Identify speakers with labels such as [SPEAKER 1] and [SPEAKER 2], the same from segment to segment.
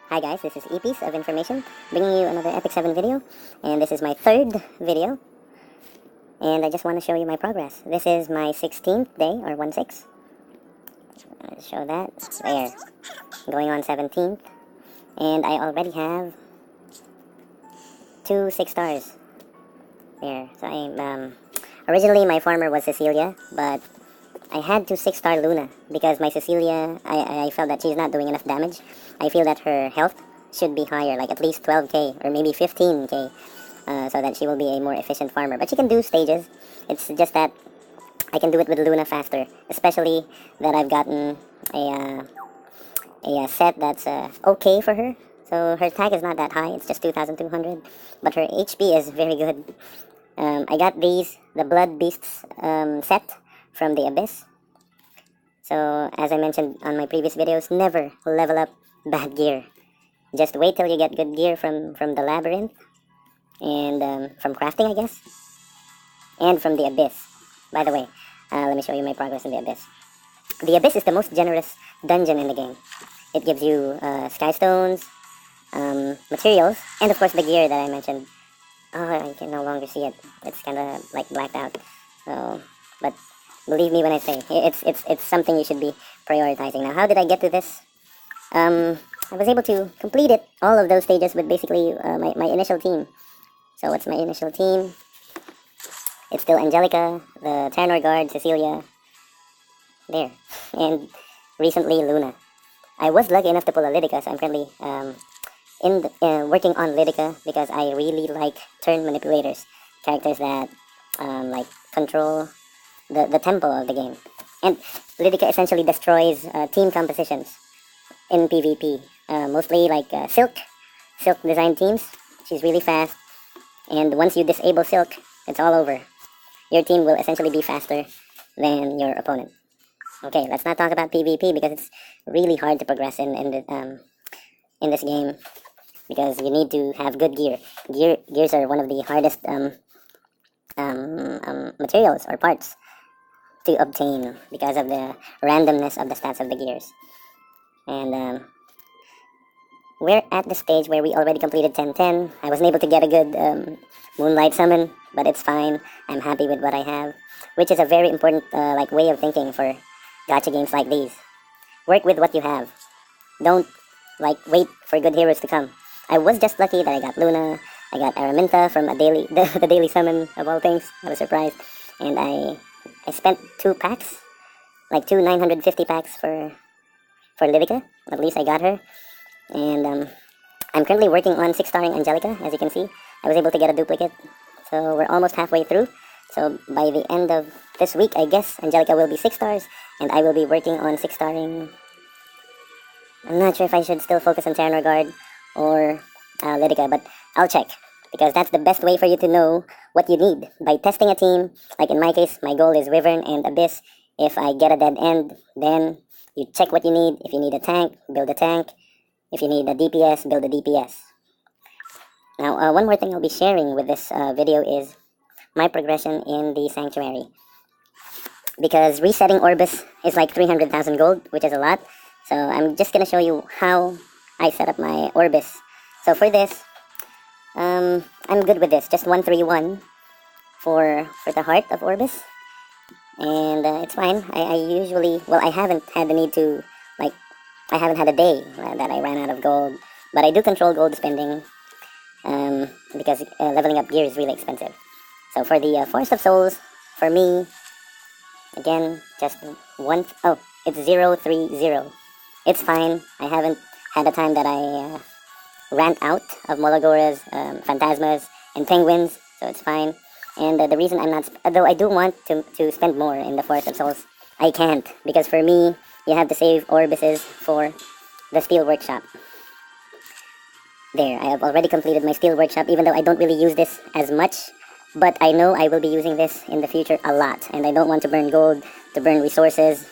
[SPEAKER 1] Hi guys, this is E Piece of Information, bringing you another Epic 7 video, and this is my third video, and I just want to show you my progress. This is my 16th day, or 1/6. Show that, there, going on 17th, and I already have 2 6 stars, there. So originally my farmer was Cecilia, but I had to 6-star Luna, because my Cecilia, I felt that she's not doing enough damage. I feel that her health should be higher, like at least 12k, or maybe 15k, so that she will be a more efficient farmer. But she can do stages, it's just that I can do it with Luna faster, especially that I've gotten a set that's okay for her. So her attack is not that high, it's just 2,200, but her HP is very good. I got the Blood Beasts set from the Abyss. So, as I mentioned on my previous videos, never level up bad gear. Just wait till you get good gear from the Labyrinth, and from crafting, I guess, and from the Abyss. By the way, let me show you my progress in the Abyss. The Abyss is the most generous dungeon in the game. It gives you sky stones, materials, and of course the gear that I mentioned. Oh, I can no longer see it. It's kind of like blacked out. So, but believe me when I say it's something you should be prioritizing. Now, how did I get to this? I was able to complete it, all of those stages, with basically my initial team. So what's my initial team? It's still Angelica, the Terranor Guard, Cecilia, there, and recently Luna. I was lucky enough to pull a Lydica, so I'm currently working on Lydica, because I really like turn manipulators, characters that like control the tempo of the game. And Lydica essentially destroys team compositions in PvP, mostly like Silk design teams. She's really fast, and once you disable Silk, it's all over. Your team will essentially be faster than your opponent. Okay, let's not talk about PvP, because it's really hard to progress in this game, because you need to have good gear. Gears are one of the hardest materials or parts to obtain, because of the randomness of the stats of the gears. And we're at the stage where we already completed 10-10. I wasn't able to get a good Moonlight summon, but it's fine. I'm happy with what I have, which is a very important like way of thinking for gacha games like these. Work with what you have. Don't like wait for good heroes to come. I was just lucky that I got Luna, I got Araminta from the daily summon of all things. I was surprised, and I spent 2 packs, like 2 950 packs for Lydica. At least I got her, and I'm currently working on 6-starring Angelica. As you can see, I was able to get a duplicate, so we're almost halfway through. So by the end of this week, I guess Angelica will be 6 stars, and I will be working on 6-starring. I'm not sure if I should still focus on Terranor Guard or Lydica, but I'll check, because that's the best way for you to know what you need, by testing a team. Like in my case, my goal is Wyvern and Abyss. If I get a dead end, then you check what you need. If you need a tank, build a tank. If you need a DPS, build a DPS. Now, one more thing I'll be sharing with this video is my progression in the Sanctuary, because resetting Orbis is like 300,000 gold, which is a lot. So I'm just gonna show you how I set up my Orbis. So for this, I'm good with this, just 131 for the heart of Orbis, and it's fine. I usually, well, I haven't had the need to, like, I haven't had a day that I ran out of gold, but I do control gold spending, because leveling up gear is really expensive. So for the Forest of Souls, for me, again, just it's 030. It's fine. I haven't had a time that I ran out of Molagoras, Phantasmas, and Penguins, so it's fine. And the reason I'm not, though I do want to spend more in the Forest of Souls, I can't, because for me, you have to save Orbises for the Steel Workshop. There, I have already completed my Steel Workshop, even though I don't really use this as much, but I know I will be using this in the future a lot, and I don't want to burn gold, to burn resources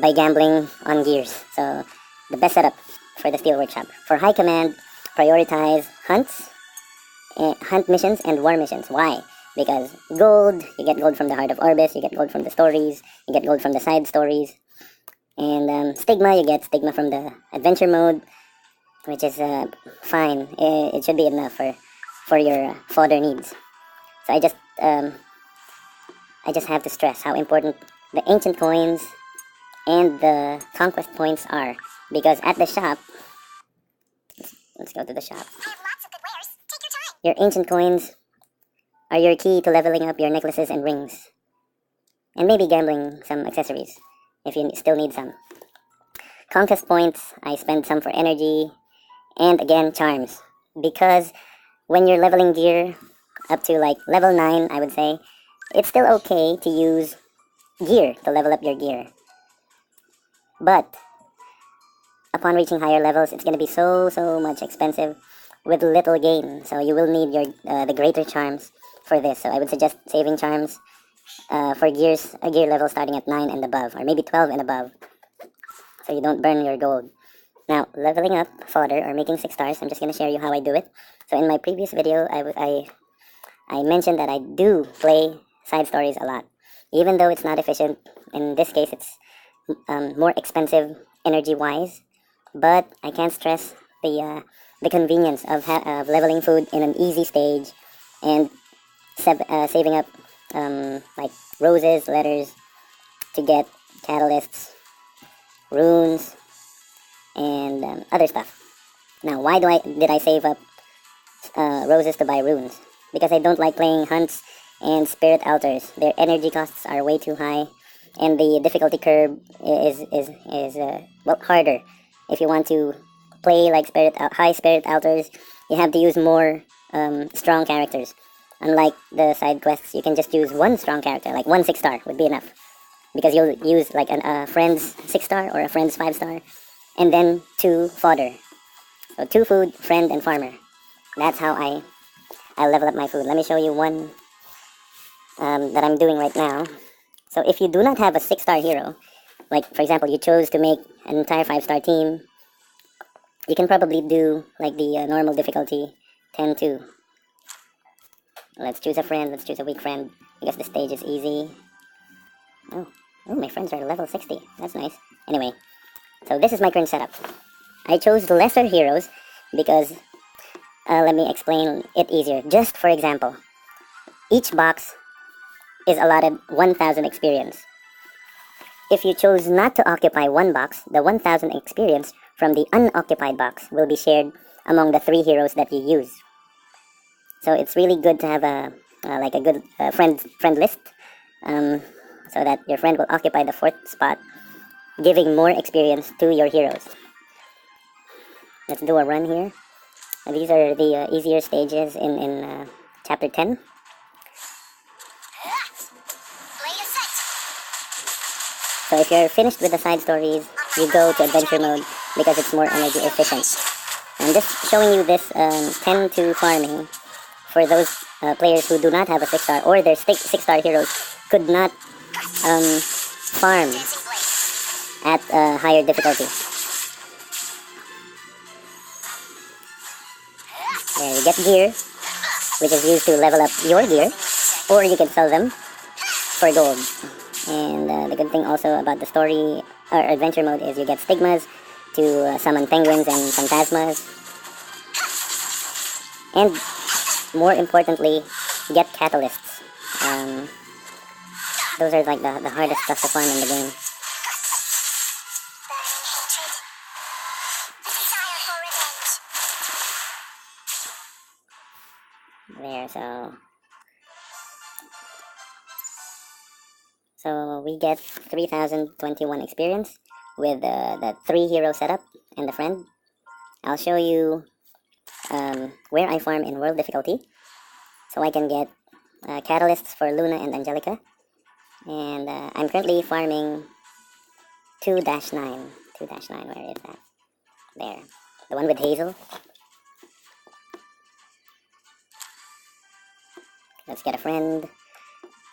[SPEAKER 1] by gambling on gears. So the best setup for the Steel Workshop. For High Command, prioritize hunt missions and war missions. Why? Because gold, you get gold from the Heart of Orbis, you get gold from the stories, you get gold from the side stories, and Stigma, you get Stigma from the adventure mode, which is fine. It should be enough for your fodder needs. So I just have to stress how important the ancient coins and the conquest points are, because at the shop, let's go to the shop.
[SPEAKER 2] I have lots of good wares. Take your time.
[SPEAKER 1] Your ancient coins are your key to leveling up your necklaces and rings, and maybe gambling some accessories if you still need some. Conquest points, I spend some for energy, and again charms, because when you're leveling gear up to like level 9, I would say, it's still okay to use gear to level up your gear. But upon reaching higher levels, it's going to be so much expensive with little gain. So you will need your the greater charms for this. So I would suggest saving charms for gears, a gear level starting at 9 and above, or maybe 12 and above, so you don't burn your gold. Now, leveling up fodder or making 6 stars, I'm just going to share you how I do it. So in my previous video, I mentioned that I do play side stories a lot. Even though it's not efficient, in this case it's more expensive energy-wise, but I can't stress the convenience of leveling food in an easy stage and saving up like roses, letters to get catalysts, runes, and other stuff. Now, why did I save up roses to buy runes? Because I don't like playing hunts and spirit altars. Their energy costs are way too high, and the difficulty curve is well, harder. If you want to play like high spirit altars, you have to use more strong characters. Unlike the side quests, you can just use one strong character, like one 6-star would be enough, because you'll use like a friend's 6-star or a friend's 5-star, and then 2 fodder. So 2 food, friend, and farmer. That's how I level up my food. Let me show you one that I'm doing right now. So if you do not have a 6-star hero, like for example you chose to make an entire 5-star team, you can probably do like the normal difficulty 10-2. Let's choose a friend, let's choose a weak friend, because the stage is easy. Oh, my friends are level 60, that's nice. Anyway, so this is my current setup. I chose the lesser heroes because, let me explain it easier. Just for example, each box is allotted 1,000 experience. If you chose not to occupy one box, the 1,000 experience from the unoccupied box will be shared among the 3 heroes that you use. So it's really good to have a good friend list, so that your friend will occupy the 4th spot, giving more experience to your heroes. Let's do a run here. These are the easier stages in chapter 10. So if you're finished with the side stories, you go to adventure mode because it's more energy efficient. I'm just showing you this 10-2 farming for those players who do not have a 6-star, or their 6-star heroes could not farm at higher difficulty. There, you get gear, which is used to level up your gear, or you can sell them for gold. And the good thing also about the story or adventure mode is you get stigmas to summon penguins and phantasmas, and more importantly, get catalysts. Those are like the hardest stuff to farm in the game. There, so we get 3,021 experience with the 3 hero setup and the friend. I'll show you where I farm in world difficulty, so I can get catalysts for Luna and Angelica. And I'm currently farming 2-9. 2-9, where is that? There, the one with Hazel. Let's get a friend.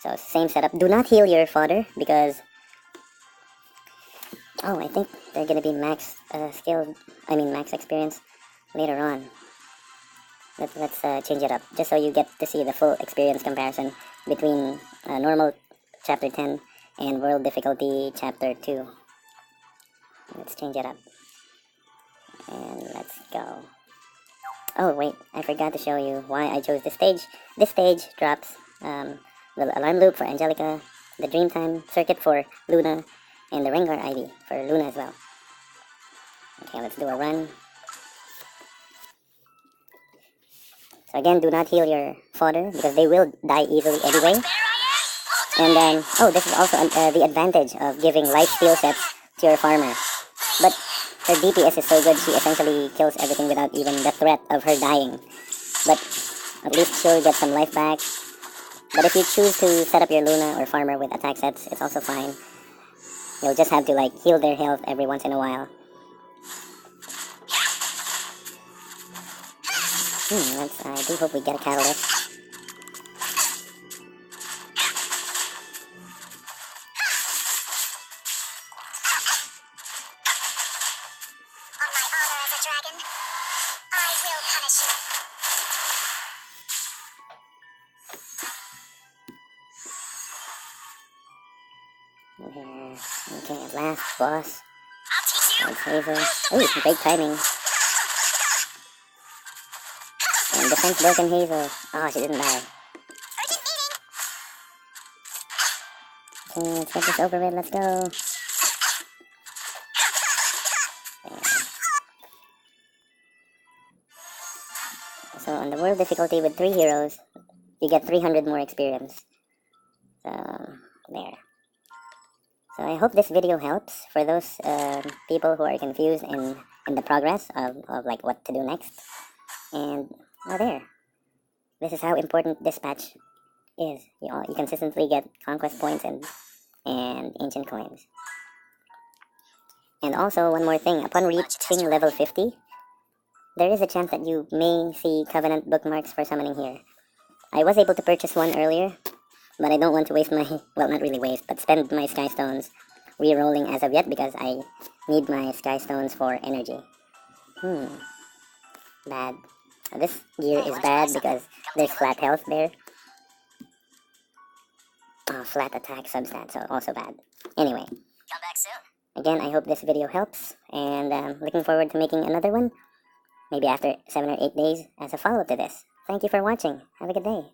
[SPEAKER 1] So same setup. Do not heal your fodder because, oh, I think they're gonna be max max experience later on. Let's change it up, just so you get to see the full experience comparison between normal chapter 10 and world difficulty chapter 2. Let's change it up. And let's go. Oh wait, I forgot to show you why I chose this stage. This stage drops the alarm loop for Angelica, the Dreamtime circuit for Luna, and the Rengar ID for Luna as well. Okay, let's do a run. So again, do not heal your fodder because they will die easily anyway. And then, oh, this is also the advantage of giving life steal sets to your farmer. But her DPS is so good, she essentially kills everything without even the threat of her dying. But at least she'll get some life back. But if you choose to set up your Luna or farmer with attack sets, it's also fine. You'll just have to like heal their health every once in a while. I do hope we get a catalyst.
[SPEAKER 2] On my honor as a dragon, I will punish you.
[SPEAKER 1] Okay, at last, boss.
[SPEAKER 2] I'll teach you.
[SPEAKER 1] Let's Hazel. Ooh, great timing. And defense broken Hazel. Oh, she didn't die.
[SPEAKER 2] Urgent meeting.
[SPEAKER 1] Okay, let's get this over with. Let's go. So on the world difficulty with 3 heroes, you get 300 more experience. So, there. So I hope this video helps for those people who are confused in the progress of like what to do next. And, oh there. This is how important this patch is. You consistently get conquest points and ancient coins. And also, one more thing. Upon reaching level 50, there is a chance that you may see Covenant bookmarks for summoning here. I was able to purchase one earlier, but I don't want to waste my, well, not really waste, but spend my Sky Stones re-rolling as of yet because I need my Sky Stones for energy. Bad. This gear is bad because there's flat health there. Oh, flat attack substat, so also bad. Anyway,
[SPEAKER 2] Come back soon.
[SPEAKER 1] again, I hope this video helps, and looking forward to making another one, maybe after 7 or 8 days as a follow-up to this. Thank you for watching. Have a good day.